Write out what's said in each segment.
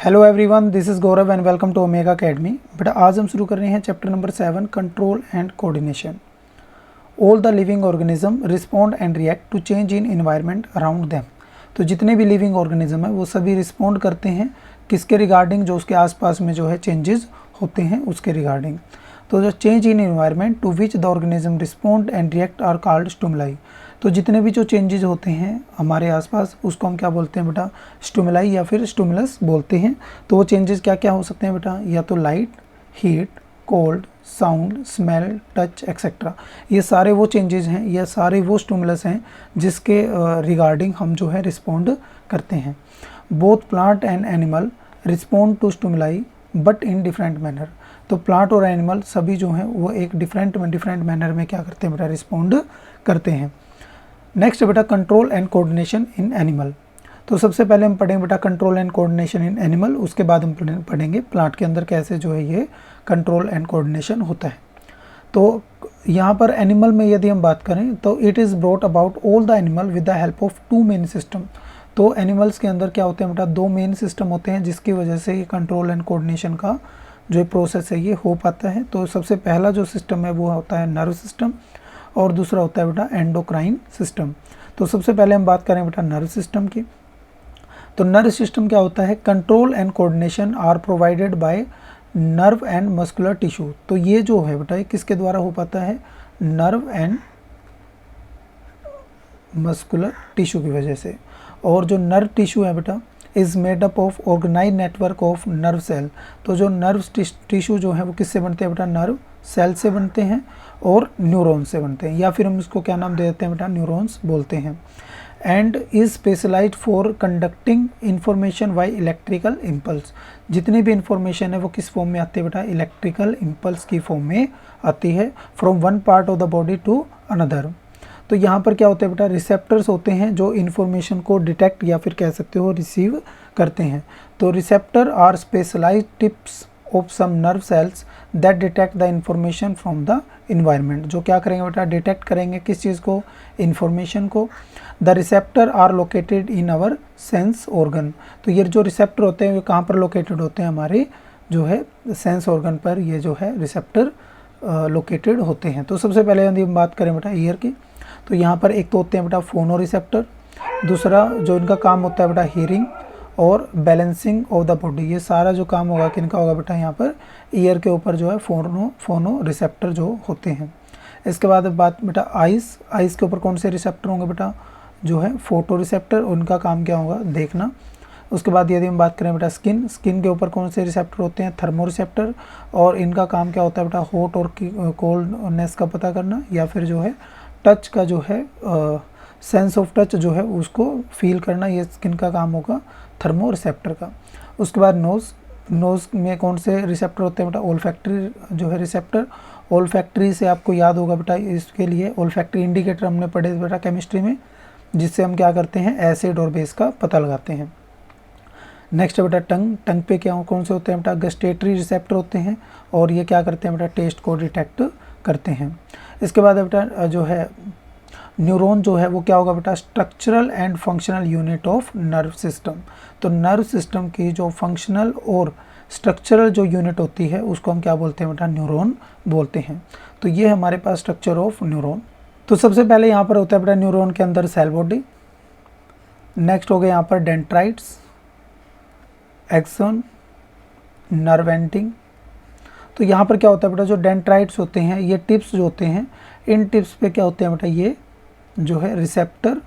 Hello everyone, this is Gaurav and welcome to Omega Academy. बेटा आज हम शुरू कर रहे हैं chapter number 7, control and coordination. All the living organism respond and react to change in environment around them. तो जितने भी लिविंग ऑर्गेनिज्म है वो सभी रिस्पॉन्ड करते हैं किसके रिगार्डिंग, जो उसके आसपास में जो है चेंजेस होते हैं उसके रिगार्डिंग। तो जो change in environment to which the organism respond and react are called stimuli. तो जितने भी जो चेंजेस होते हैं हमारे आसपास उसको हम क्या बोलते हैं बेटा, स्टिमुलाई या फिर स्टिमुलस बोलते हैं। तो वो चेंजेस क्या क्या हो सकते हैं बेटा, या तो light, heat, cold, sound, smell, touch etcetera. ये सारे वो चेंजेस हैं, ये सारे वो स्टिमुलस हैं जिसके रिगार्डिंग हम जो है रिस्पॉन्ड करते हैं। Both plant and animal respond to stimuli but in different manner. तो प्लांट और एनिमल सभी जो हैं वो एक डिफरेंट मैनर में क्या करते हैं बेटा, रिस्पॉन्ड करते हैं। नेक्स्ट बेटा, control and coordination in animal. तो सबसे पहले हम पढ़ेंगे बेटा control and coordination in animal, उसके बाद हम पढ़ेंगे प्लांट के अंदर कैसे जो है ये कंट्रोल एंड कोऑर्डिनेशन होता है। तो यहाँ पर एनिमल में यदि हम बात करें तो it is brought about all the animal with the help of two main system. तो एनिमल्स के अंदर क्या होते हैं बेटा, दो मेन सिस्टम होते हैं जिसकी वजह से ये कंट्रोल एंड कोऑर्डिनेशन का जो प्रोसेस है ये हो पाता है। तो सबसे पहला जो सिस्टम है वो होता है नर्व सिस्टम और दूसरा होता है बेटा एंडोक्राइन सिस्टम। तो सबसे पहले हम बात करें बेटा नर्व सिस्टम की। तो नर्व सिस्टम क्या होता है, control and coordination are provided by nerve and muscular tissue. तो ये जो है बेटा ये किसके द्वारा हो पाता है, नर्व एंड मस्कुलर टिश्यू की वजह से। और जो नर्व टिश्यू है बेटा is made up of organise network of nerve cell. तो जो नर्व टिश्यू जो है वो किससे बनते हैं बेटा, नर्व सेल से बनते हैं और न्यूरॉन्स से बनते हैं, या फिर हम इसको क्या नाम दे देते हैं बेटा, न्यूरॉन्स बोलते हैं। And is specialised for conducting information by electrical impulse. जितनी भी इंफॉर्मेशन है वो किस फॉर्म में आती है बेटा, इलेक्ट्रिकल इम्पल्स की फॉर्म में आती है, from one part of the body to another. तो यहाँ पर क्या होता है बेटा, रिसेप्टर्स होते हैं जो इन्फॉर्मेशन को डिटेक्ट या फिर कह सकते हो रिसीव करते हैं। तो receptor are specialised tips of some nerve cells that detect the information from the environment. जो क्या करेंगे बेटा, डिटेक्ट करेंगे किस चीज़ को, इन्फॉर्मेशन को। The receptor are located in our sense organ. तो ये जो रिसेप्टर होते हैं ये कहाँ पर लोकेटेड होते हैं, हमारे जो है सेंस ऑर्गन पर ये जो है रिसेप्टर लोकेटेड होते हैं। तो सबसे पहले यदि हम बात करें बेटा ईयर की, तो यहाँ पर एक तो होते हैं बेटा फोनो रिसेप्टर, दूसरा जो इनका काम होता है बेटा हियरिंग और बैलेंसिंग ऑफ द बॉडी। ये सारा जो काम होगा किनका होगा बेटा, यहाँ पर ईयर के ऊपर जो है फोनो रिसेप्टर जो होते हैं। इसके बाद बात बेटा आइस के ऊपर कौन से रिसेप्टर होंगे बेटा, जो है फोटो रिसेप्टर, उनका काम क्या होगा, देखना। उसके बाद यदि हम बात करें बेटा स्किन के ऊपर कौन से रिसेप्टर होते हैं, थर्मो रिसेप्टर, और इनका काम क्या होता है बेटा, हॉट और कोल्डनेस का पता करना, या फिर जो है टच का जो है सेंस ऑफ टच जो है उसको फील करना, ये स्किन का काम होगा थर्मो रिसेप्टर का। उसके बाद नोज़ में कौन से रिसेप्टर होते हैं बेटा, ओल्फैक्टरी जो है रिसेप्टर। ओल्फैक्टरी से आपको याद होगा बेटा, इसके लिए ओल्फैक्टरी इंडिकेटर हमने पढ़े बेटा केमिस्ट्री में, जिससे हम क्या करते हैं, एसिड और बेस का पता लगाते हैं। नेक्स्ट बेटा टंग पे क्या कौन से होते हैं बेटा, गस्टेटरी रिसेप्टर होते हैं, और ये क्या करते हैं बेटा, टेस्ट को डिटेक्ट करते हैं। इसके बाद बेटा जो है न्यूरॉन जो है वो क्या होगा बेटा, structural and functional unit of nerve system. तो नर्व सिस्टम की जो फंक्शनल और स्ट्रक्चरल जो यूनिट होती है उसको हम क्या बोलते हैं बेटा, न्यूरॉन बोलते हैं। तो ये हमारे पास स्ट्रक्चर ऑफ न्यूरॉन। तो सबसे पहले यहाँ पर होता है बेटा न्यूरॉन के अंदर सेल बॉडी। नेक्स्ट हो गया यहाँ पर डेंड्राइट्स, एक्सन, नर्व एंडिंग। तो यहाँ पर क्या होता है बेटा, जो डेंड्राइट्स होते हैं ये टिप्स जो होते हैं, इन टिप्स पे क्या होते हैं बेटा, ये जो है रिसेप्टर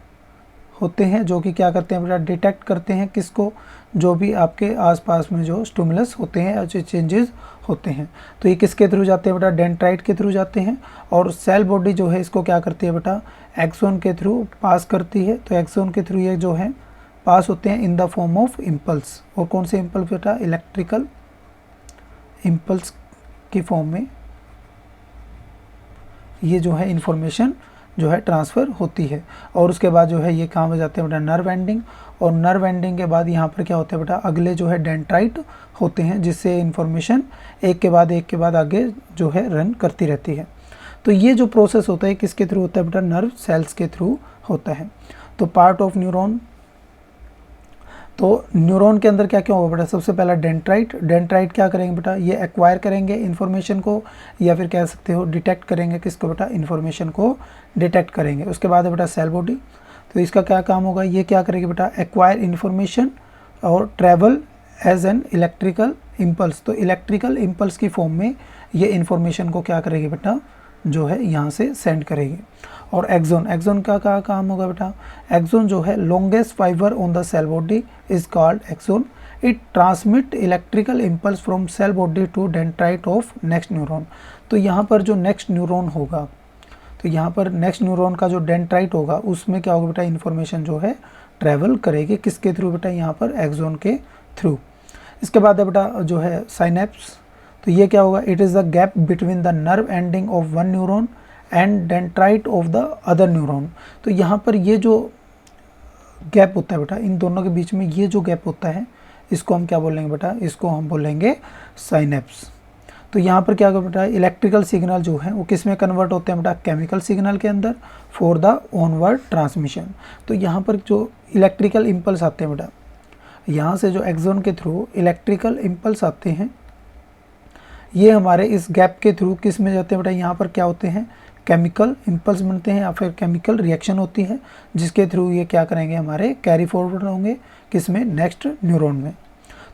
होते हैं जो कि क्या करते हैं बेटा, डिटेक्ट करते हैं किसको, जो भी आपके आसपास में जो स्टिमुलस होते हैं, जो चेंजेस होते हैं। तो ये किसके थ्रू जाते हैं बेटा, डेंड्राइट के थ्रू जाते हैं। और सेल बॉडी जो है इसको क्या करती है बेटा, एक्सोन के थ्रू पास करती है। तो एक्सोन के थ्रू ये जो है पास होते हैं इन द फॉर्म ऑफ इम्पल्स। और कौन से इम्पल्स बेटा, इलेक्ट्रिकल इम्पल्स की फॉर्म में ये जो है इंफॉर्मेशन जो है ट्रांसफ़र होती है। और उसके बाद जो है ये कहाँ पे जाते हैं बेटा, नर्व एंडिंग। और नर्व एंडिंग के बाद यहाँ पर क्या होता है बेटा, अगले जो है डेंड्राइट होते हैं, जिससे इंफॉर्मेशन एक के बाद आगे जो है रन करती रहती है। तो ये जो प्रोसेस होता है किसके थ्रू होता है बेटा, नर्व सेल्स के थ्रू होता है। तो पार्ट ऑफ न्यूरॉन, तो न्यूरॉन के अंदर क्या क्या होगा बेटा, सबसे पहला डेंड्राइट क्या करेंगे बेटा, ये एक्वायर करेंगे इन्फॉर्मेशन को, या फिर कह सकते हो डिटेक्ट करेंगे, किसको बेटा, इन्फॉर्मेशन को डिटेक्ट करेंगे। उसके बाद है बेटा सेल बॉडी, तो इसका क्या काम होगा, ये क्या करेगी बेटा, एक्वायर इन्फॉर्मेशन और travel as an electrical impulse, तो इलेक्ट्रिकल इम्पल्स की फॉर्म में ये इन्फॉर्मेशन को क्या करेगी बेटा, जो है यहाँ से सेंड करेगी। और एक्सोन का क्या काम होगा बेटा, एक्सोन जो है longest fibre on the cell body is called axon, it transmit electrical impulse from cell body to dendrite of next neuron. तो यहाँ पर जो नेक्स्ट न्यूरॉन होगा, तो यहाँ पर नेक्स्ट न्यूरॉन का जो डेंड्राइट होगा उसमें क्या होगा बेटा, इन्फॉर्मेशन जो है ट्रैवल करेगी, किसके थ्रू बेटा, यहाँ पर एक्सोन के थ्रू। इसके बाद है बेटा जो है साइनेप्स, तो ये क्या होगा, it is the gap between the nerve ending of one neuron and dendrite of the other neuron. तो यहाँ पर ये जो गैप होता है बेटा, इन दोनों के बीच में ये जो गैप होता है, इसको हम क्या बोलेंगे बेटा, इसको हम बोलेंगे साइनेप्स। तो यहाँ पर क्या होगा बेटा, इलेक्ट्रिकल सिग्नल जो है वो किस में कन्वर्ट होते हैं बेटा, केमिकल सिग्नल के अंदर फॉर द ऑनवर्ड ट्रांसमिशन। तो यहाँ पर जो इलेक्ट्रिकल इम्पल्स आते हैं बेटा, यहाँ से जो एक्सोन के थ्रू इलेक्ट्रिकल इम्पल्स आते हैं, ये हमारे इस गैप के थ्रू किस में जाते हैं बेटा, यहाँ पर क्या होते हैं, केमिकल इम्पल्स बनते हैं या फिर केमिकल रिएक्शन होती है, जिसके थ्रू ये क्या करेंगे, हमारे कैरी फॉरवर्ड होंगे किस में, नेक्स्ट न्यूरॉन में।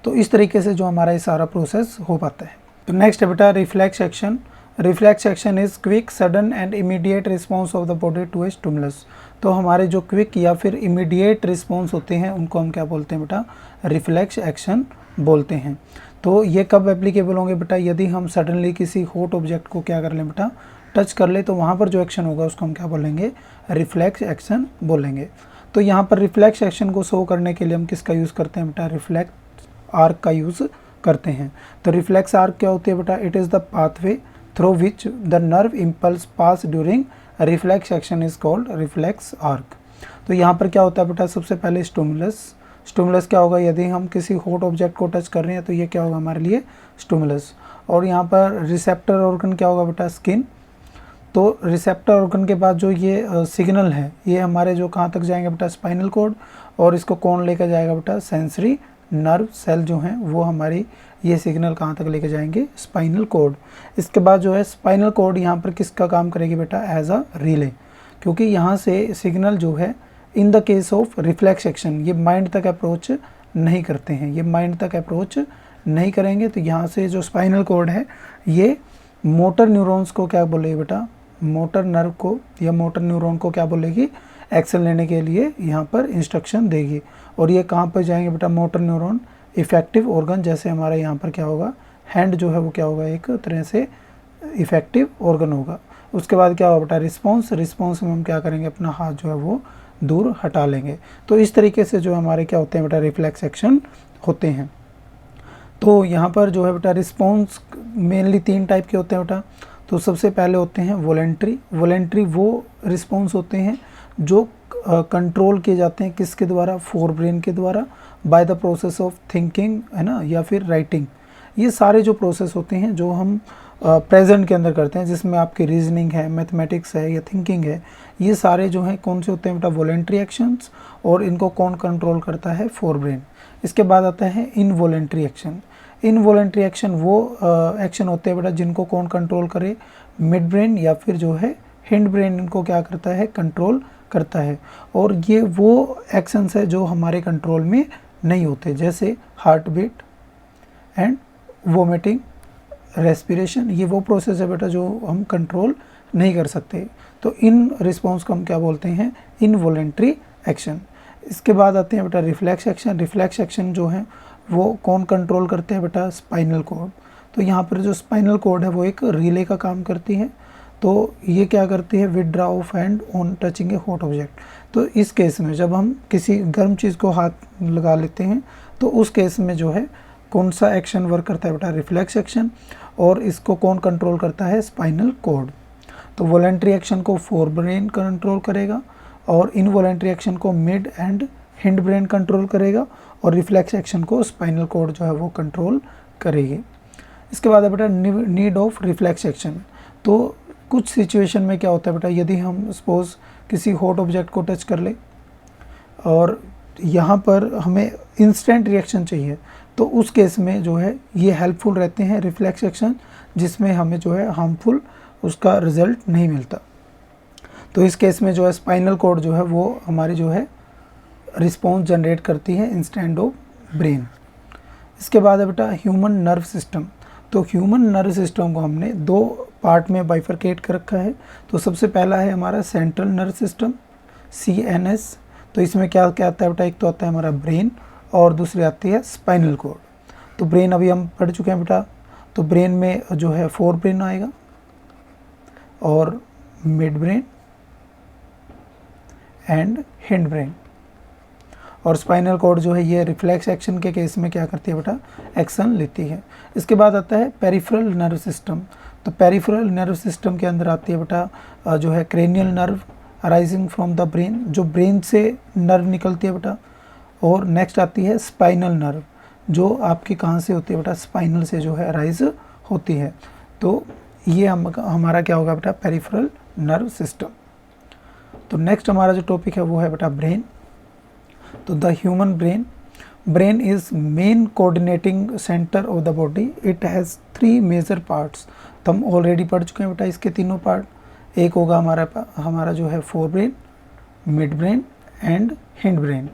तो इस तरीके से जो हमारा ये सारा प्रोसेस हो पाता है। तो नेक्स्ट है बेटा reflex action. Reflex action is quick sudden and immediate response of the body to a stimulus. तो हमारे जो क्विक या फिर इमीडिएट रिस्पॉन्स होते हैं उनको हम क्या बोलते हैं बेटा, रिफ्लेक्स एक्शन बोलते हैं। तो ये कब एप्लीकेबल होंगे बेटा, यदि हम सडनली किसी हॉट ऑब्जेक्ट को क्या कर लें बेटा, टच कर ले, तो वहाँ पर जो एक्शन होगा उसको हम क्या बोलेंगे, रिफ्लेक्स एक्शन बोलेंगे। तो यहाँ पर रिफ्लेक्स एक्शन को शो करने के लिए हम किसका यूज़ करते हैं बेटा, रिफ्लेक्स आर्क का यूज़ करते हैं। तो रिफ्लेक्स आर्क क्या होती है बेटा, it is the pathway through which the nerve impulse pass during reflex action is called reflex arc. तो यहाँ पर क्या होता है बेटा, सबसे पहले स्टिमुलस क्या होगा, यदि हम किसी हॉट ऑब्जेक्ट को टच कर रहे हैं तो ये क्या होगा हमारे लिए, स्टिमुलस। और यहाँ पर रिसेप्टर ऑर्गन क्या होगा बेटा, स्किन। तो रिसेप्टर ऑर्गन के बाद जो ये सिग्नल है, ये हमारे जो कहाँ तक जाएंगे बेटा, स्पाइनल कॉर्ड, और इसको कौन लेकर जाएगा बेटा, सेंसरी नर्व सेल जो हैं वो हमारी ये सिग्नल कहाँ तक लेके जाएंगे, स्पाइनल कॉर्ड। इसके बाद जो है स्पाइनल कॉर्ड यहाँ पर किसका काम करेगी बेटा, एज अ रिले, क्योंकि यहाँ से सिग्नल जो है in the case of reflex action ये माइंड तक अप्रोच नहीं करते हैं, ये माइंड तक अप्रोच नहीं करेंगे। तो यहाँ से जो स्पाइनल कॉर्ड है ये मोटर न्यूरॉन्स को क्या बोलेगी बेटा, मोटर नर्व को या मोटर न्यूरॉन को क्या बोलेगी, एक्शन लेने के लिए यहाँ पर इंस्ट्रक्शन देगी। और ये कहाँ पर जाएंगे बेटा, मोटर न्यूरॉन इफेक्टिव ऑर्गन, जैसे हमारा यहाँ पर क्या होगा, हैंड जो है वो क्या होगा, एक तरह से इफेक्टिव ऑर्गन होगा। उसके बाद क्या होगा बेटा, रिस्पॉन्स में हम क्या करेंगे, अपना हाथ जो है वो दूर हटा लेंगे। तो इस तरीके से जो हमारे क्या होते हैं बेटा, रिफ्लेक्स एक्शन होते हैं। तो यहाँ पर जो है बेटा रिस्पॉन्स मेनली 3 टाइप के होते हैं बेटा। तो सबसे पहले होते हैं वॉलेंट्री वो रिस्पॉन्स होते हैं जो कंट्रोल किए जाते हैं किसके द्वारा, फोर ब्रेन के द्वारा, by the process of thinking, है ना, या फिर राइटिंग। ये सारे जो प्रोसेस होते हैं जो हम प्रेजेंट के अंदर करते हैं, जिसमें आपकी रीजनिंग है, मैथमेटिक्स है या थिंकिंग है, ये सारे जो हैं कौन से होते हैं बेटा, वॉलेंट्री एक्शंस, और इनको कौन कंट्रोल करता है, फोर ब्रेन। इसके बाद आता है इनवॉलेंट्री एक्शन। इनवॉलेंट्री एक्शन वो एक्शन होते हैं बेटा जिनको कौन कंट्रोल करे, मिड ब्रेन या फिर जो है हिंड ब्रेन, इनको क्या करता है, कंट्रोल करता है। और ये वो एक्शंस है जो हमारे कंट्रोल में नहीं होते, जैसे heart beat and vomiting, respiration, ये वो प्रोसेस है बेटा जो हम कंट्रोल नहीं कर सकते। तो इन रिस्पॉन्स को हम क्या बोलते हैं, इनवॉलेंट्री एक्शन। इसके बाद आते हैं बेटा रिफ्लेक्स एक्शन। रिफ्लेक्स एक्शन जो है वो कौन कंट्रोल करते हैं बेटा, स्पाइनल कॉर्ड। तो यहाँ पर जो स्पाइनल कॉर्ड है वो एक रिले का काम करती है। तो ये क्या करती है, withdraw of hand on touching A hot object. तो इस केस में जब हम किसी गर्म चीज़ को हाथ लगा लेते हैं तो उस केस में जो है कौन सा एक्शन वर्क करता है बेटा, रिफ्लेक्स एक्शन, और इसको कौन कंट्रोल करता है, स्पाइनल कॉर्ड। तो वॉलेंट्री एक्शन को फोर ब्रेन कंट्रोल करेगा, और इनवॉलेंट्री एक्शन को mid and hind brain control करेगा, और रिफ्लेक्स एक्शन को स्पाइनल कॉर्ड जो है वो कंट्रोल करेगी। इसके बाद है बेटा नीड ऑफ रिफ्लेक्स एक्शन। तो कुछ सिचुएशन में क्या होता है बेटा, यदि हम सपोज किसी हॉट ऑब्जेक्ट को टच कर ले और यहाँ पर हमें इंस्टेंट रिएक्शन चाहिए, तो उस केस में जो है ये हेल्पफुल रहते हैं रिफ्लेक्स एक्शन, जिसमें हमें जो है हार्मफुल उसका रिजल्ट नहीं मिलता। तो इस केस में जो है स्पाइनल कॉर्ड जो है वो हमारी जो है रिस्पॉन्स जनरेट करती है इंस्टेड ऑफ ब्रेन। इसके बाद है बेटा ह्यूमन नर्व सिस्टम। तो ह्यूमन नर्व सिस्टम को हमने दो पार्ट में बाइफरकेट कर रखा है। तो सबसे पहला है हमारा सेंट्रल नर्व सिस्टम, CNS। तो इसमें क्या क्या आता है बेटा, एक तो आता है हमारा ब्रेन और दूसरी आती है स्पाइनल कॉर्ड। तो ब्रेन अभी हम पढ़ चुके हैं बेटा। तो ब्रेन में जो है फोर ब्रेन आएगा और mid brain and hind brain. और स्पाइनल कॉर्ड जो है ये रिफ्लेक्स एक्शन के केस में क्या करती है बेटा, एक्शन लेती है। इसके बाद आता है पेरिफेरल नर्व सिस्टम। तो पेरिफेरल नर्व सिस्टम के अंदर आती है बेटा जो है cranial nerve arising from the brain, जो ब्रेन से नर्व निकलती है बेटा। और नेक्स्ट आती है स्पाइनल नर्व, जो आपकी कहाँ से होती है बेटा, स्पाइनल से जो है अराइज होती है। तो ये हमारा क्या होगा बेटा, पेरिफेरल नर्व सिस्टम। तो नेक्स्ट हमारा जो टॉपिक है वो है बेटा ब्रेन। तो the human brain is main coordinating centre of the body. It has 3 major parts. तो हम ऑलरेडी पढ़ चुके हैं बेटा इसके तीनों पार्ट। एक होगा हमारा जो है fore brain, mid brain and hind brain.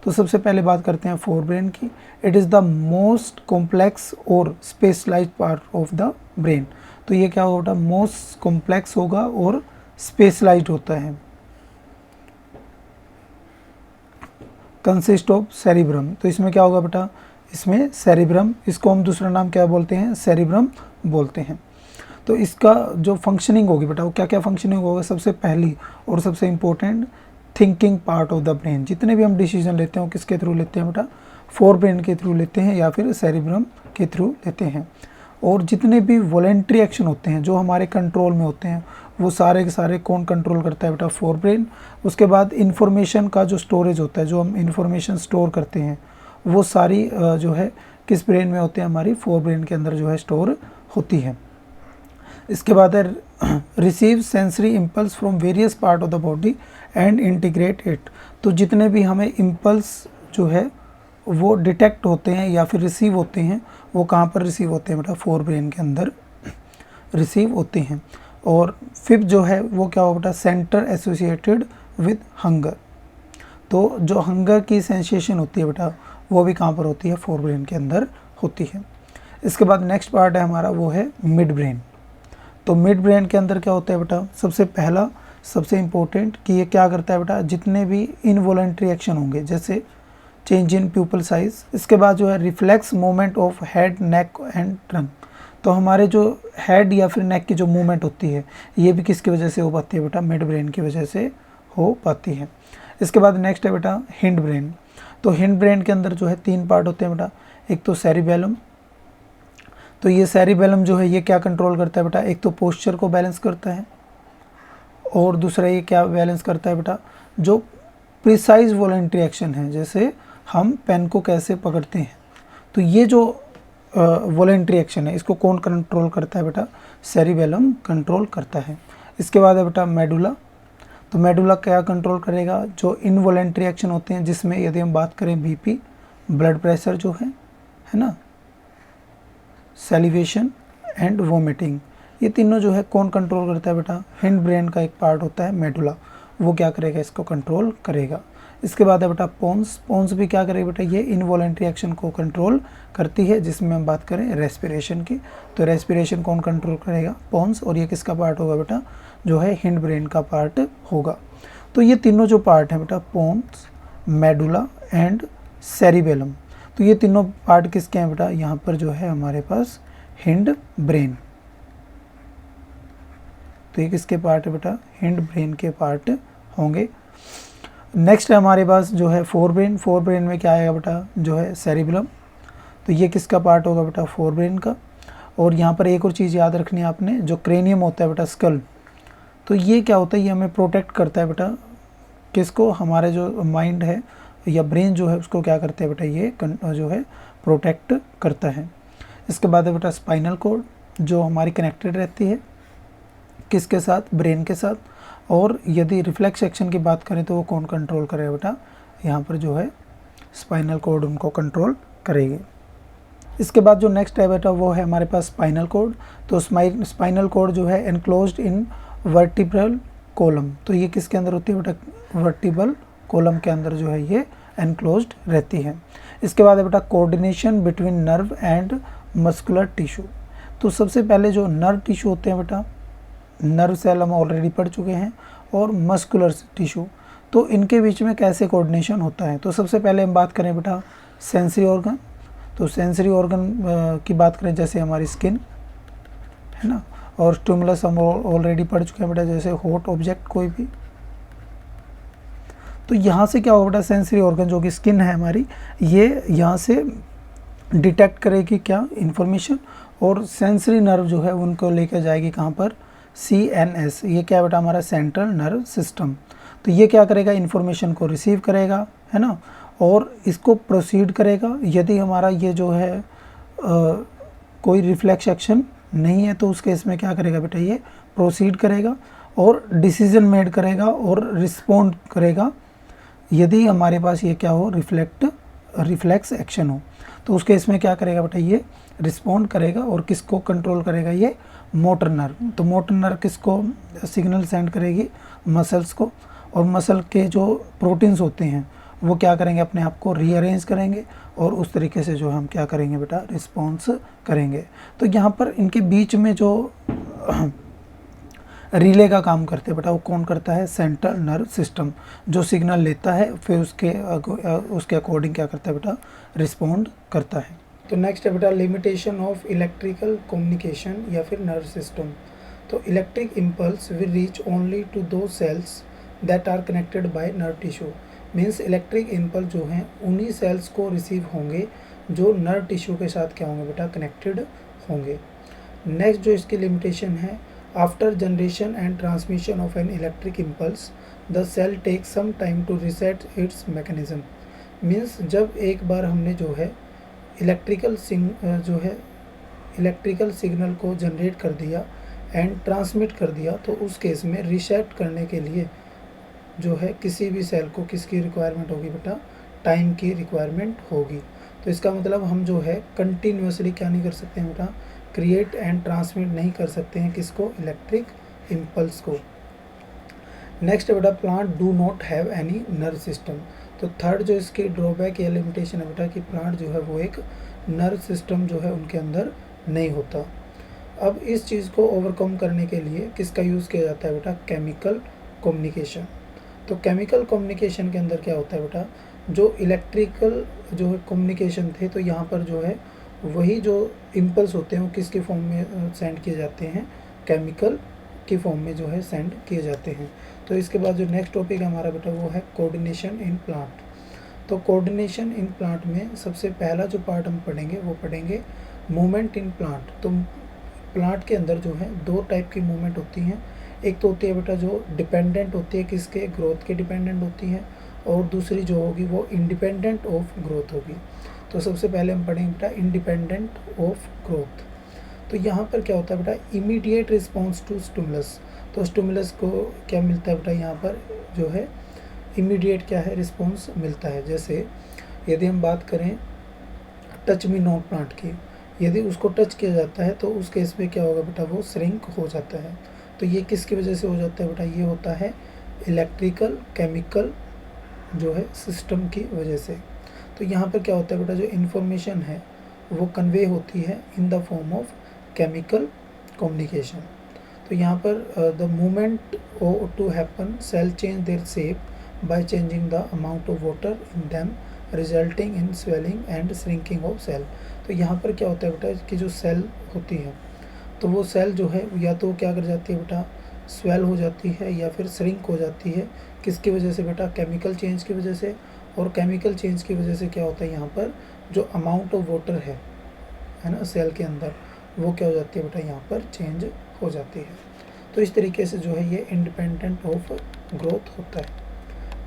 तो सबसे पहले बात करते हैं फोर ब्रेन की। It is the most complex और specialised part of the brain. तो ये क्या होगा, मोस्ट कॉम्प्लेक्स होगा और स्पेशलाइज्ड होता है। Consist of cerebrum. तो इसमें क्या होगा बेटा, इसमें सेरिब्रम, इसको हम दूसरा नाम क्या बोलते हैं, सेरिब्रम बोलते हैं। तो इसका जो फंक्शनिंग होगी बेटा, वो क्या क्या फंक्शनिंग होगा, सबसे पहली और सबसे important thinking part of the brain. जितने भी हम डिसीजन लेते हैं वो किसके थ्रू लेते हैं बेटा, फोर ब्रेन के थ्रू लेते हैं या फिर सेरिब्रम के थ्रू लेते हैं। और जितने भी वॉलेंट्री एक्शन होते हैं जो हमारे कंट्रोल में होते हैं, वो सारे के सारे कौन कंट्रोल करता है बेटा, फोर ब्रेन। उसके बाद इंफॉर्मेशन का जो स्टोरेज होता है, जो हम इंफॉर्मेशन स्टोर करते हैं, वो सारी जो है किस ब्रेन में होते हैं, हमारी फोर ब्रेन के अंदर जो है स्टोर होती है। इसके बाद है receive sensory impulse from various part of the body and integrate it. तो जितने भी हमें इम्पल्स जो है वो डिटेक्ट होते हैं या फिर रिसीव होते हैं, वो कहाँ पर रिसीव होते हैं बेटा, फोर ब्रेन के अंदर रिसीव होते हैं। और फिफ्थ जो है वो क्या होगा बेटा, सेंटर एसोसिएटेड विद हंगर। तो जो हंगर की सेंसेशन होती है बेटा, वो भी कहाँ पर होती है, फोर ब्रेन के अंदर होती है। इसके बाद नेक्स्ट पार्ट है हमारा वो है मिड ब्रेन। तो मिड ब्रेन के अंदर क्या होता है बेटा, सबसे पहला सबसे इम्पोर्टेंट कि ये क्या करता है बेटा, जितने भी इनवॉलेंट्री एक्शन होंगे जैसे चेंज इन प्यूपल साइज। इसके बाद जो है reflex movement of head, neck and trunk. तो हमारे जो हेड या फिर नेक की जो मूवमेंट होती है, ये भी किसकी वजह से हो पाती है बेटा, मिड ब्रेन की वजह से हो पाती है। इसके बाद नेक्स्ट है बेटा हिंड ब्रेन। तो हिंड ब्रेन के अंदर जो है 3 पार्ट होते हैं बेटा। एक तो सेरिबेलम। तो ये सेरिबेलम जो है ये क्या कंट्रोल करता है बेटा, एक तो पोस्चर को बैलेंस करता है और दूसरा ये क्या बैलेंस करता है बेटा, जो प्रिसाइज वॉलेंट्री एक्शन है, जैसे हम पेन को कैसे पकड़ते हैं। तो ये जो वॉलेंट्री एक्शन है इसको कौन कंट्रोल करता है बेटा, सेरिबेलम कंट्रोल करता है। इसके बाद है बेटा मेडुला। तो मेडुला क्या कंट्रोल करेगा, जो इनवॉलेंट्री एक्शन होते हैं, जिसमें यदि हम बात करें बीपी, ब्लड प्रेशर जो है ना, सैलिवेशन एंड वोमिटिंग, ये तीनों जो है कौन कंट्रोल करता है बेटा, हिंड ब्रेन का एक पार्ट होता है मेडुला, वो क्या करेगा, इसको कंट्रोल करेगा। इसके बाद है बेटा पोन्स। पोन्स भी क्या करेगा बेटा, ये इनवॉलेंट्री एक्शन को कंट्रोल करती है, जिसमें हम बात करें रेस्पिरेशन की। तो रेस्पिरेशन कौन कंट्रोल करेगा, पोन्स। और ये किसका पार्ट होगा बेटा, जो है हिंड ब्रेन का पार्ट होगा। तो ये तीनों जो पार्ट हैं बेटा, पोन्स, मेडुला एंड सेरिबेलम, तो ये तीनों पार्ट किसके हैं बेटा, यहाँ पर जो है हमारे पास हिंड ब्रेन। तो ये किसके पार्ट है बेटा, हिंड ब्रेन के पार्ट होंगे। नेक्स्ट है हमारे पास जो है फोर ब्रेन। फोर ब्रेन में क्या आएगा बेटा, जो है सेरिबेलम। तो ये किसका पार्ट होगा बेटा, फोर ब्रेन का। और यहाँ पर एक और चीज़ याद रखनी है आपने, जो क्रेनियम होता है बेटा, स्कल, तो ये क्या होता है, ये हमें प्रोटेक्ट करता है बेटा, किसको, हमारे जो माइंड है या ब्रेन जो है उसको क्या करते हैं बेटा, ये जो है प्रोटेक्ट करता है। इसके बाद है बेटा स्पाइनल कॉर्ड, जो हमारी कनेक्टेड रहती है किसके साथ, ब्रेन के साथ। और यदि रिफ्लेक्स एक्शन की बात करें तो वो कौन कंट्रोल करेगा बेटा, यहाँ पर जो है स्पाइनल कॉर्ड उनको कंट्रोल करेगी। इसके बाद जो नेक्स्ट है बेटा वो है हमारे पास स्पाइनल कॉर्ड। तो स्पाइनल कॉर्ड जो है एनक्लोज्ड इन वर्टिब्रल कॉलम, तो ये किसके अंदर होती है बेटा, वर्टिब्रल कॉलम के अंदर जो है ये एनक्लोज्ड रहती है। इसके बाद है बेटा coordination between nerve and muscular tissue. तो सबसे पहले जो नर्व टिश्यू होते हैं बेटा, नर्व सेल हम ऑलरेडी पढ़ चुके हैं, और मस्कुलर टिश्यू, तो इनके बीच में कैसे कोऑर्डिनेशन होता है। तो सबसे पहले हम बात करें बेटा सेंसरी ऑर्गन। तो सेंसरी ऑर्गन की बात करें जैसे हमारी स्किन है ना, और स्टिमुलस हम ऑलरेडी पढ़ चुके हैं बेटा, जैसे हॉट ऑब्जेक्ट कोई भी। तो यहाँ से क्या होगा बेटा, सेंसरी ऑर्गन जो कि स्किन है हमारी, ये यहाँ से डिटेक्ट करेगी क्या, इन्फॉर्मेशन, और सेंसरी नर्व जो है उनको लेकर जाएगी कहाँ पर, CNS, ये क्या बेटा हमारा सेंट्रल नर्व सिस्टम। तो ये क्या करेगा, इन्फॉर्मेशन को रिसीव करेगा है ना, और इसको प्रोसीड करेगा। यदि हमारा ये जो है कोई रिफ्लेक्स एक्शन नहीं है तो उस केस में क्या करेगा बेटा, ये प्रोसीड करेगा और डिसीजन मेड करेगा और रिस्पॉन्ड करेगा यदि हमारे पास ये क्या हो, रिफ्लेक्स एक्शन हो। तो उस केस में क्या करेगा बेटा, ये रिस्पॉन्ड करेगा और किसको कंट्रोल करेगा, ये मोटर नर्व। तो मोटर नर्व किसको सिग्नल सेंड करेगी, मसल्स को, और मसल के जो प्रोटीन्स होते हैं वो क्या करेंगे, अपने आप को रीअरेंज करेंगे और उस तरीके से जो हम क्या करेंगे बेटा, रिस्पॉन्स करेंगे। तो यहाँ पर इनके बीच में जो रिले का काम करते हैं बेटा, वो कौन करता है, सेंट्रल नर्व सिस्टम, जो सिग्नल लेता है फिर उसके अकॉर्डिंग क्या करता है बेटा, रिस्पॉन्ड करता है। तो नेक्स्ट है बेटा लिमिटेशन ऑफ इलेक्ट्रिकल कम्युनिकेशन या फिर नर्व सिस्टम। तो electric impulse will reach only to दो cells that are connected by nerve tissue. Means electric impulse जो हैं उन्हीं सेल्स को रिसीव होंगे जो नर्व टिश्यू के साथ क्या होंगे बेटा, कनेक्टेड होंगे। नेक्स्ट जो इसकी लिमिटेशन है, after generation and transmission of an electric impulse the cell take some time to reset its mechanism. Means जब एक बार हमने जो है इलेक्ट्रिकल सिग्नल को जनरेट कर दिया एंड ट्रांसमिट कर दिया, तो उस केस में रीसेट करने के लिए जो है किसी भी सेल को किसकी रिक्वायरमेंट होगी बेटा, टाइम की रिक्वायरमेंट होगी। तो इसका मतलब हम जो है कंटिन्यूसली क्या नहीं कर सकते हैं बेटा, क्रिएट एंड ट्रांसमिट नहीं कर सकते हैं किसको, इलेक्ट्रिक इम्पल्स को। नेक्स्ट बेटा plant do not have any nerve system. तो थर्ड जो इसकी ड्रॉबैक या लिमिटेशन है बेटा कि प्लांट जो है वो एक नर्व सिस्टम जो है उनके अंदर नहीं होता। अब इस चीज़ को ओवरकम करने के लिए किसका यूज़ किया जाता है बेटा, केमिकल कम्युनिकेशन। तो केमिकल कम्युनिकेशन के अंदर क्या होता है बेटा, जो इलेक्ट्रिकल जो है कम्युनिकेशन थे, तो यहाँ पर जो है वही जो इम्पल्स होते हैं वो किसके फॉर्म में सेंड किए जाते हैं, केमिकल की फॉर्म में जो है सेंड किए जाते हैं। तो इसके बाद जो नेक्स्ट टॉपिक है हमारा बेटा वो है कोऑर्डिनेशन इन प्लांट। तो कोऑर्डिनेशन इन प्लांट में सबसे पहला जो पार्ट हम पढ़ेंगे वो पढ़ेंगे मूवमेंट इन प्लांट। तो प्लांट के अंदर जो है दो टाइप की मूवमेंट होती हैं, एक तो होती है बेटा जो डिपेंडेंट होती है किसके, ग्रोथ के डिपेंडेंट होती है, और दूसरी जो होगी वो इंडिपेंडेंट ऑफ ग्रोथ होगी। तो सबसे पहले हम पढ़ेंगे बेटा इंडिपेंडेंट ऑफ ग्रोथ। तो यहाँ पर क्या होता है बेटा, इमीडिएट रिस्पॉन्स टू स्टिमुलस। तो स्टिमुलस को क्या मिलता है बेटा, यहाँ पर जो है इमीडिएट क्या है, रिस्पॉन्स मिलता है। जैसे यदि हम बात करें टच मी नॉट प्लांट की, यदि उसको टच किया जाता है तो उस केस में क्या होगा बेटा, वो श्रिंक हो जाता है। तो ये किसकी वजह से हो जाता है बेटा, ये होता है इलेक्ट्रिकल केमिकल जो है सिस्टम की वजह से। तो यहाँ पर क्या होता है बेटा, जो इन्फॉर्मेशन है वो कन्वे होती है in the form of chemical communication. तो यहाँ पर the movement to happen, cell change their shape by changing the amount of water in them resulting in swelling and shrinking of cell. तो यहाँ पर क्या होता है बेटा कि जो सेल होती है तो वो सेल जो है या तो क्या कर जाती है बेटा, स्वेल हो जाती है या फिर श्रिंक हो जाती है। किसकी वजह से बेटा, केमिकल चेंज की वजह से। और केमिकल चेंज की वजह से क्या होता है, यहाँ पर जो अमाउंट ऑफ वाटर है ना सेल के अंदर, वो क्या हो जाती है बेटा, यहाँ पर चेंज हो जाती है। तो इस तरीके से जो है ये इंडिपेंडेंट ऑफ ग्रोथ होता है।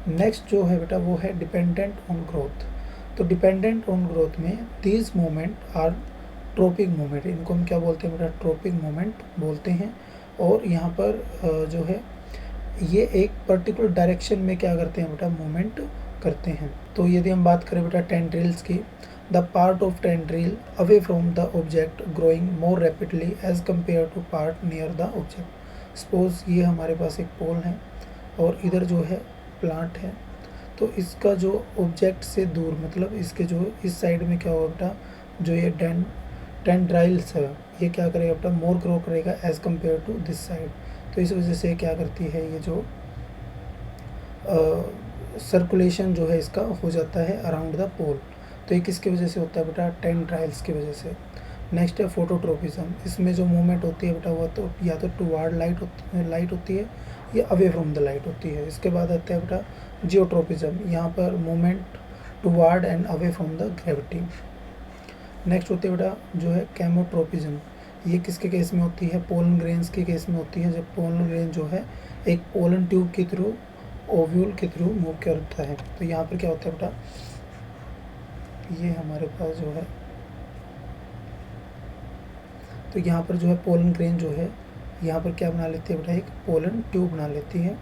नेक्स्ट जो है बेटा वो है डिपेंडेंट ऑन ग्रोथ। तो डिपेंडेंट ऑन ग्रोथ में these movement are tropic movement, इनको हम क्या बोलते हैं बेटा, ट्रोपिक मूवमेंट बोलते हैं। और यहाँ पर जो है ये एक पर्टिकुलर डायरेक्शन में क्या करते हैं बेटा, मूवमेंट करते हैं। तो यदि हम बात करें बेटा टेंड्रिल्स की, the part of tendril away from the object growing more rapidly as compare to part near the object. Suppose ये हमारे पास एक पोल है और इधर जो है प्लांट है, तो इसका जो ऑब्जेक्ट से दूर मतलब इसके जो इस साइड में क्या होगा बेटा, जो ये टेंड्राइल्स है ये क्या करेगा बेटा, मोर ग्रो करेगा as compare to this side. तो इस वजह से क्या करती है, ये जो सर्कुलेशन जो है इसका हो जाता है अराउंड द पोल। तो ये किसकी वजह से होता है बेटा, टेंड्राइल्स की वजह से। नेक्स्ट है फोटोट्रोपिज्म। इसमें जो मूवमेंट होती है बेटा वो तो या तो टुवार्ड लाइट होती है या अवे फ्रॉम द लाइट होती है। इसके बाद आता है बेटा जियोट्रोपिज्म, यहाँ पर movement toward and away from the gravity. Next होती है बेटा जो है केमोट्रोपिज्म। ये किसके केस में होती है, पोलन ग्रेन्स के केस में होती है, जब पोलन ग्रेन जो है एक पोलन ट्यूब के थ्रू ओव्यूल के थ्रू मूव करता है। तो यहाँ पर क्या होता है बेटा, ये हमारे पास जो है, तो यहाँ पर जो है पोलन ग्रेन जो है यहाँ पर क्या बना लेती है बेटा, एक पोलन ट्यूब बना लेती है।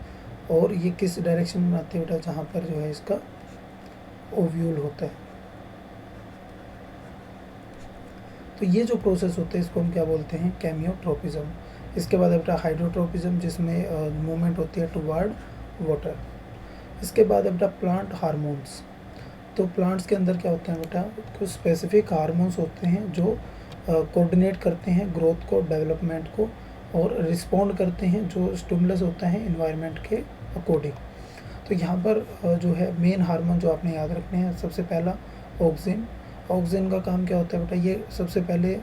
और ये किस डायरेक्शन में बनाती है बेटा, जहाँ पर जो है इसका ओव्यूल होता है। तो ये जो प्रोसेस होता है इसको हम क्या बोलते हैं, केमियोट्रोपिज्म। इसके बाद है बेटा हाइड्रोट्रोपिज्म, जिसमें मूवमेंट होती है टुवार्ड वाटर। इसके बाद है बेटा प्लांट हार्मोन्स। तो प्लांट्स के अंदर क्या होता है बेटा, कुछ स्पेसिफिक हार्मोन्स होते हैं जो कोऑर्डिनेट करते हैं ग्रोथ को, डेवलपमेंट को, और रिस्पॉन्ड करते हैं जो स्टिमुलस होता है इन्वायरमेंट के अकॉर्डिंग। तो यहाँ पर जो है मेन हार्मोन जो आपने याद रखने हैं, सबसे पहला ऑक्सिन। ऑक्सिन का काम क्या होता है बेटा, ये सबसे पहले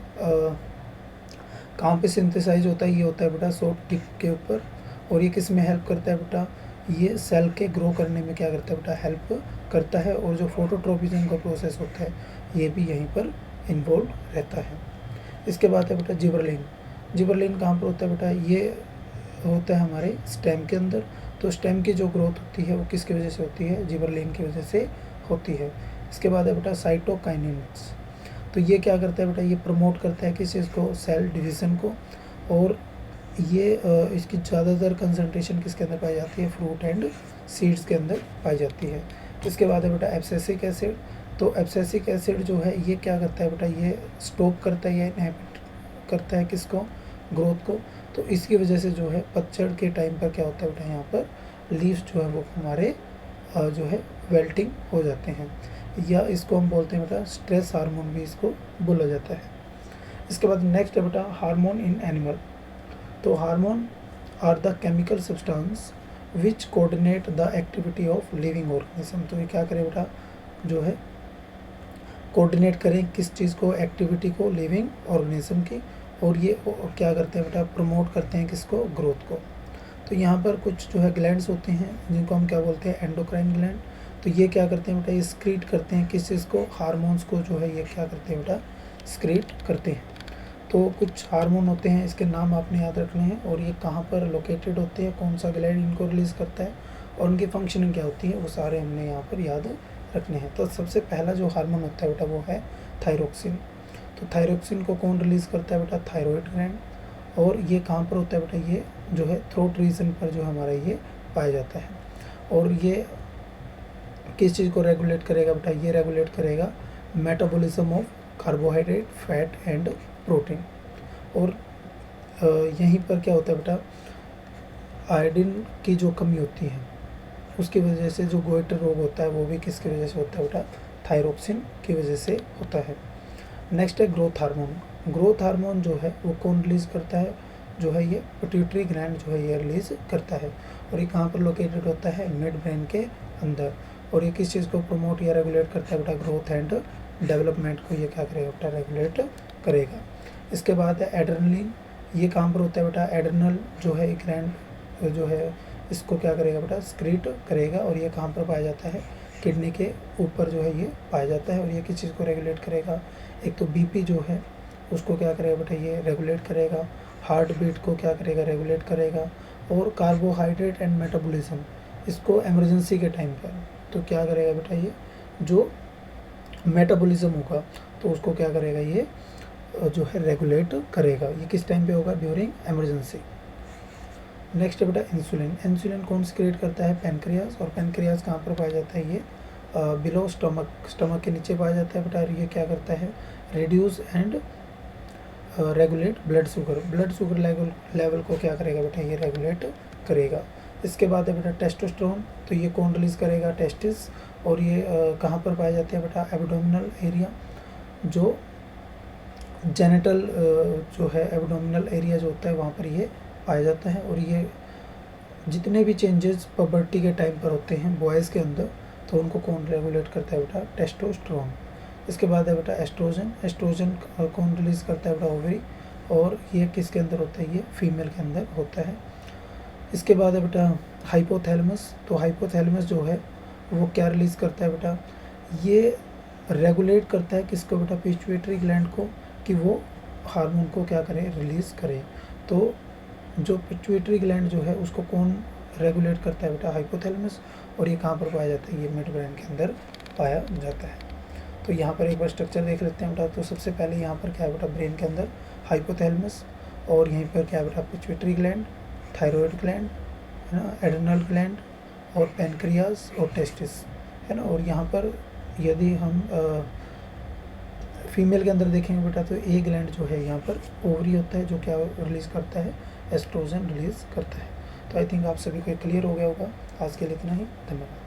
कहाँ पे सिंथेसाइज होता है, ये होता है बेटा सॉफ्ट टिप के ऊपर। और ये किस में हेल्प करता है बेटा, ये सेल के ग्रो करने में क्या करता है बेटा, हेल्प करता है। और जो फोटोट्रोपिज्म का प्रोसेस होता है ये भी यहीं पर इन्वॉल्व रहता है। इसके बाद है बेटा जिबरलिन। जिबरलिन कहाँ पर होता है बेटा, ये होता है हमारे स्टेम के अंदर। तो स्टेम की जो ग्रोथ होती है वो किसकी वजह से होती है, जिबरलिन की वजह से होती है। इसके बाद है बेटा साइटोकाइनेन्स। तो ये क्या करता है बेटा, ये प्रमोट करता है किस चीज़ को, सेल डिवीज़न को। और ये इसकी ज़्यादातर कंसंट्रेशन किसके अंदर पाई जाती है, फ्रूट एंड सीड्स के अंदर पाई जाती है। इसके बाद है बेटा एब्सिसिक एसिड। तो एब्सिसिक एसिड जो है ये क्या करता है बेटा, ये स्टॉप करता है, ये इनहिबिट करता है किसको, ग्रोथ को। तो इसकी वजह से जो है पतझड़ के टाइम पर क्या होता है बेटा, यहाँ पर लीव्स जो है वो हमारे जो है वेल्टिंग हो जाते हैं, या इसको हम बोलते हैं बेटा स्ट्रेस हार्मोन भी इसको बोला जाता है। इसके बाद नेक्स्ट है बेटा हार्मोन इन एनिमल। तो hormone are the chemical substance which coordinate the activity of living organism. तो ये क्या करें बेटा, जो है कोऑर्डिनेट करें किस चीज़ को, एक्टिविटी को, लिविंग ऑर्गेनिज्म की। और ये क्या करते हैं बेटा, प्रमोट करते हैं किसको, ग्रोथ को। तो यहाँ पर कुछ जो है ग्लैंड्स होते हैं जिनको हम क्या बोलते हैं, एंडोक्राइन ग्लैंड। तो ये क्या करते हैं बेटा, ये स्क्रीट करते हैं किस चीज़ को, हार्मोन्स को जो है ये क्या करते हैं बेटा, स्क्रीट करते हैं। तो कुछ हार्मोन होते हैं, इसके नाम आपने याद रखने हैं, और ये कहाँ पर लोकेटेड होते हैं, कौन सा ग्लैंड इनको रिलीज़ करता है, और उनकी फंक्शनिंग क्या होती है, वो सारे हमने यहाँ पर याद रखने हैं। तो सबसे पहला जो हार्मोन होता है बेटा वो है थायरोक्सिन। तो थायरोक्सिन को कौन रिलीज़ करता है बेटा, थायरॉयड ग्लैंड। और ये कहाँ पर होता है बेटा, ये जो है थ्रोट रीजन पर जो हमारा ये पाया जाता है। और ये किस चीज़ को रेगुलेट करेगा बेटा, ये रेगुलेट करेगा metabolism of carbohydrate, fat and protein. और यहीं पर क्या होता है बेटा, आयोडीन की जो कमी होती है उसकी वजह से जो गोइटर रोग होता है वो भी किसकी वजह से होता है बेटा, थायरोक्सिन की वजह से होता है। नेक्स्ट है ग्रोथ हार्मोन। ग्रोथ हार्मोन जो है वो कौन रिलीज़ करता है, जो है ये पिट्यूटरी ग्लैंड जो है ये रिलीज़ करता है। और ये कहाँ पर लोकेटेड होता है, मिड ब्रेन के अंदर। और ये किस चीज़ को प्रमोट या रेगुलेट करता है बेटा, ग्रोथ एंड डेवलपमेंट को ये क्या करेगा बेटा, रेगुलेट करेगा। इसके बाद है एड्रेनलिन। ये कहाँ पर होता है बेटा, एड्रेनल जो है ग्लैंड जो है इसको क्या करेगा बेटा, स्क्रीट करेगा। और ये कहाँ पर पाया जाता है, किडनी के ऊपर जो है ये पाया जाता है। और ये किस चीज़ को रेगुलेट करेगा, एक तो बीपी जो है उसको क्या करेगा बेटा, ये रेगुलेट करेगा। हार्ट बीट को क्या करेगा, रेगुलेट करेगा। और कार्बोहाइड्रेट एंड मेटाबॉलिज्म, इसको इमरजेंसी के टाइम पर तो क्या करेगा बेटा, ये जो मेटाबॉलिज्म होगा तो उसको क्या करेगा, ये जो है रेगुलेट करेगा। ये किस टाइम पे होगा, ड्यूरिंग इमरजेंसी। नेक्स्ट है बेटा इंसुलिन। इंसुलिन कौन सिक्रेट करता है, पैनक्रियाज। और पैनक्रियाज कहाँ पर पाया जाता है, ये बिलो स्टमक के नीचे पाया जाता है बेटा। और ये क्या करता है, reduce and regulate blood sugar level को क्या करेगा बेटा, ये रेगुलेट करेगा। इसके बाद है बेटा टेस्टोस्टेरोन, तो ये कौन रिलीज़ करेगा, टेस्टिस। और ये कहाँ पर पाए जाते हैं बेटा, एब्डोमिनल एरिया, जो जेनिटल जो है एब्डोमिनल एरिया जो होता है वहाँ पर ये पाया जाता है। और ये जितने भी चेंजेस पबर्टी के टाइम पर होते हैं बॉयज़ के अंदर, तो उनको कौन रेगुलेट करता है बेटा, टेस्टोस्टेरोन। इसके बाद है बेटा एस्ट्रोजन कौन रिलीज़ करता है बेटा, ओवरी। और ये किसके अंदर होता है, ये फीमेल के अंदर होता है। इसके बाद है बेटा हाइपोथैलेमस, तो हाइपोथैलेमस जो है वो क्या रिलीज़ करता है बेटा, ये रेगुलेट करता है किसको बेटा, पिट्यूटरी ग्लैंड को, कि वो हार्मोन को क्या करे, रिलीज़ करे। तो जो पिट्यूटरी ग्लैंड जो है उसको कौन रेगुलेट करता है बेटा, हाइपोथैलेमस। और ये कहाँ पर पाया जाता है, ये मिड ब्रेन के अंदर पाया जाता है। तो यहाँ पर एक बार स्ट्रक्चर देख लेते हैं बेटा। तो सबसे पहले यहाँ पर क्या है बेटा, ब्रेन के अंदर हाइपोथैलेमस, और यहीं पर क्या है बेटा, पिट्यूटरी ग्लैंड, थायराइड ग्लैंड है ना, एड्रिनल ग्लैंड, और पेनक्रियास और टेस्टिस है ना। और यहाँ पर यदि हम फीमेल के अंदर देखेंगे बेटा, तो ए ग्लैंड जो है यहाँ पर ओवरी होता है, जो क्या रिलीज़ करता है, एस्ट्रोजन रिलीज़ करता है। तो आई थिंक आप सभी को क्लियर हो गया होगा। आज के लिए इतना ही, धन्यवाद।